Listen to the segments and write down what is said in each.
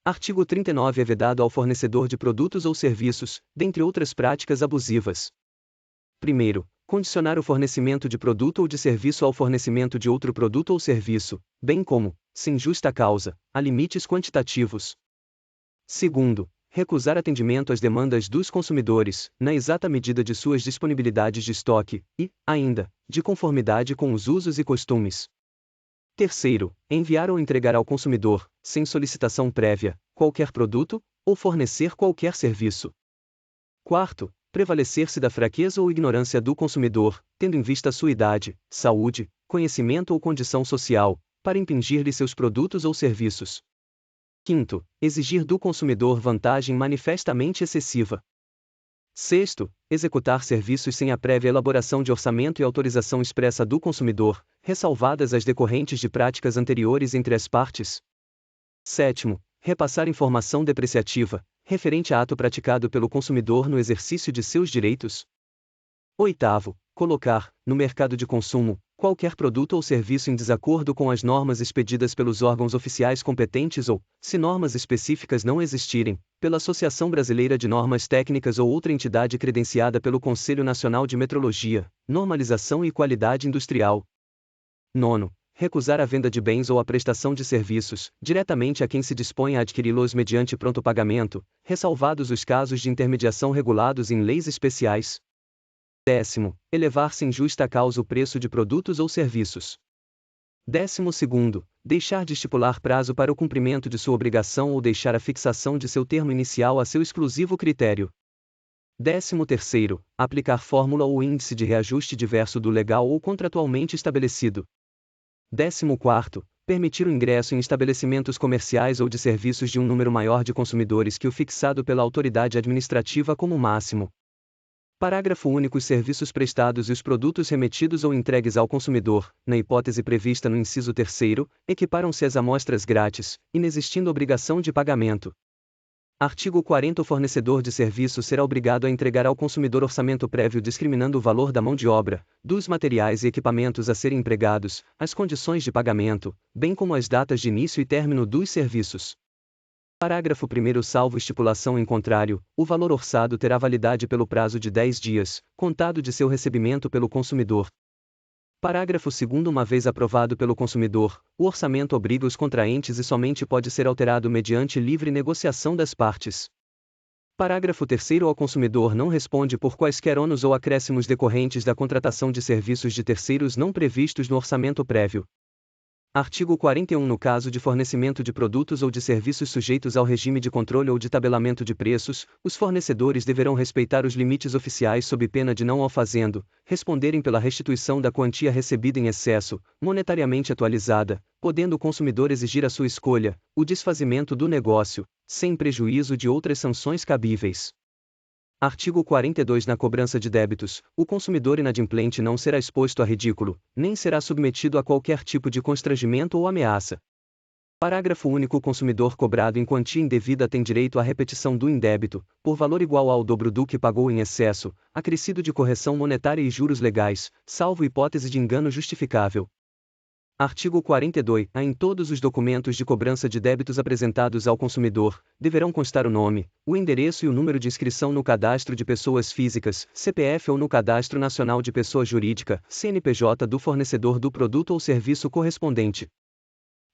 Artigo 39 é vedado ao fornecedor de produtos ou serviços, dentre outras práticas abusivas. Primeiro, condicionar o fornecimento de produto ou de serviço ao fornecimento de outro produto ou serviço, bem como, sem justa causa, a limites quantitativos. Segundo, recusar atendimento às demandas dos consumidores, na exata medida de suas disponibilidades de estoque, e, ainda, de conformidade com os usos e costumes. Terceiro, enviar ou entregar ao consumidor, sem solicitação prévia, qualquer produto, ou fornecer qualquer serviço. Quarto, prevalecer-se da fraqueza ou ignorância do consumidor, tendo em vista sua idade, saúde, conhecimento ou condição social, para impingir-lhe seus produtos ou serviços. Quinto, exigir do consumidor vantagem manifestamente excessiva. Sexto, executar serviços sem a prévia elaboração de orçamento e autorização expressa do consumidor, ressalvadas as decorrentes de práticas anteriores entre as partes. Sétimo, repassar informação depreciativa, referente a ato praticado pelo consumidor no exercício de seus direitos. Oitavo, colocar, no mercado de consumo, qualquer produto ou serviço em desacordo com as normas expedidas pelos órgãos oficiais competentes ou, se normas específicas não existirem, pela Associação Brasileira de Normas Técnicas ou outra entidade credenciada pelo Conselho Nacional de Metrologia, Normalização e Qualidade Industrial. Nono, recusar a venda de bens ou a prestação de serviços, diretamente a quem se dispõe a adquiri-los mediante pronto pagamento, ressalvados os casos de intermediação regulados em leis especiais. Décimo, elevar sem justa causa o preço de produtos ou serviços. 12º, deixar de estipular prazo para o cumprimento de sua obrigação ou deixar a fixação de seu termo inicial a seu exclusivo critério. 13º, aplicar fórmula ou índice de reajuste diverso do legal ou contratualmente estabelecido. 14º, permitir o ingresso em estabelecimentos comerciais ou de serviços de um número maior de consumidores que o fixado pela autoridade administrativa como máximo. Parágrafo único. Os serviços prestados e os produtos remetidos ou entregues ao consumidor, na hipótese prevista no inciso 3º, equiparam-se às amostras grátis, inexistindo obrigação de pagamento. Artigo 40. O fornecedor de serviço será obrigado a entregar ao consumidor orçamento prévio discriminando o valor da mão de obra, dos materiais e equipamentos a serem empregados, as condições de pagamento, bem como as datas de início e término dos serviços. Parágrafo 1º. Salvo estipulação em contrário, o valor orçado terá validade pelo prazo de 10 dias, contado de seu recebimento pelo consumidor. Parágrafo 2º. Uma vez aprovado pelo consumidor, o orçamento obriga os contraentes e somente pode ser alterado mediante livre negociação das partes. Parágrafo 3º. O consumidor não responde por quaisquer ônus ou acréscimos decorrentes da contratação de serviços de terceiros não previstos no orçamento prévio. Artigo 41. No caso de fornecimento de produtos ou de serviços sujeitos ao regime de controle ou de tabelamento de preços, os fornecedores deverão respeitar os limites oficiais sob pena de não o fazendo, responderem pela restituição da quantia recebida em excesso, monetariamente atualizada, podendo o consumidor exigir à sua escolha, o desfazimento do negócio, sem prejuízo de outras sanções cabíveis. Artigo 42. Na cobrança de débitos, o consumidor inadimplente não será exposto a ridículo, nem será submetido a qualquer tipo de constrangimento ou ameaça. Parágrafo único. O consumidor cobrado em quantia indevida tem direito à repetição do indébito, por valor igual ao dobro do que pagou em excesso, acrescido de correção monetária e juros legais, salvo hipótese de engano justificável. Artigo 42. Em todos os documentos de cobrança de débitos apresentados ao consumidor, deverão constar o nome, o endereço e o número de inscrição no Cadastro de Pessoas Físicas, CPF ou no Cadastro Nacional de Pessoa Jurídica, CNPJ do fornecedor do produto ou serviço correspondente.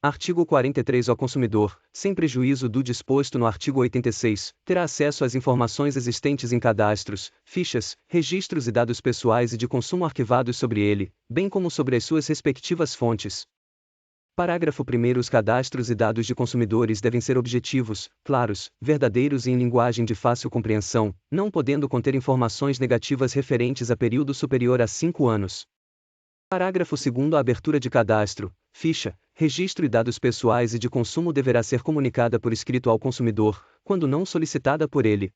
Artigo 43. O consumidor, sem prejuízo do disposto no artigo 86, terá acesso às informações existentes em cadastros, fichas, registros e dados pessoais e de consumo arquivados sobre ele, bem como sobre as suas respectivas fontes. Parágrafo 1º. Os cadastros e dados de consumidores devem ser objetivos, claros, verdadeiros e em linguagem de fácil compreensão, não podendo conter informações negativas referentes a período superior a 5 anos. Parágrafo 2º. A abertura de cadastro, ficha, registro e dados pessoais e de consumo deverá ser comunicada por escrito ao consumidor, quando não solicitada por ele.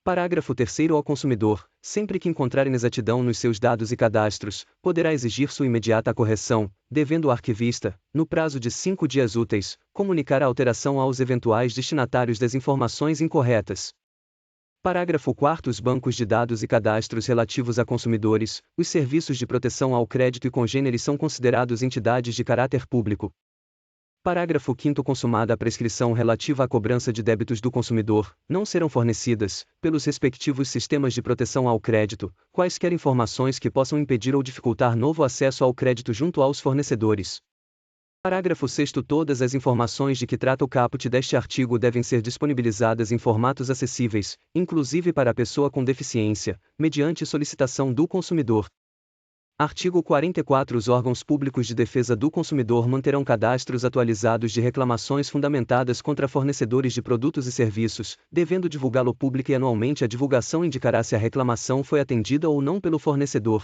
Parágrafo 3º. Ao consumidor, sempre que encontrar inexatidão nos seus dados e cadastros, poderá exigir sua imediata correção, devendo o arquivista, no prazo de 5 dias úteis, comunicar a alteração aos eventuais destinatários das informações incorretas. Parágrafo 4º. Os bancos de dados e cadastros relativos a consumidores, os serviços de proteção ao crédito e congêneres são considerados entidades de caráter público. Parágrafo 5º. Consumada a prescrição relativa à cobrança de débitos do consumidor, não serão fornecidas, pelos respectivos sistemas de proteção ao crédito, quaisquer informações que possam impedir ou dificultar novo acesso ao crédito junto aos fornecedores. Parágrafo 6º. Todas as informações de que trata o caput deste artigo devem ser disponibilizadas em formatos acessíveis, inclusive para a pessoa com deficiência, mediante solicitação do consumidor. Artigo 44. Os órgãos públicos de defesa do consumidor manterão cadastros atualizados de reclamações fundamentadas contra fornecedores de produtos e serviços, devendo divulgá-lo público e anualmente. A divulgação indicará se a reclamação foi atendida ou não pelo fornecedor.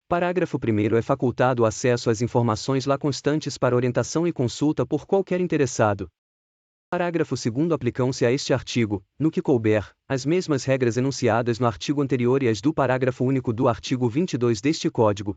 Parágrafo 1º. É facultado o acesso às informações lá constantes para orientação e consulta por qualquer interessado. Parágrafo 2º. Aplicam-se a este artigo, no que couber, as mesmas regras enunciadas no artigo anterior e as do parágrafo único do artigo 22 deste Código.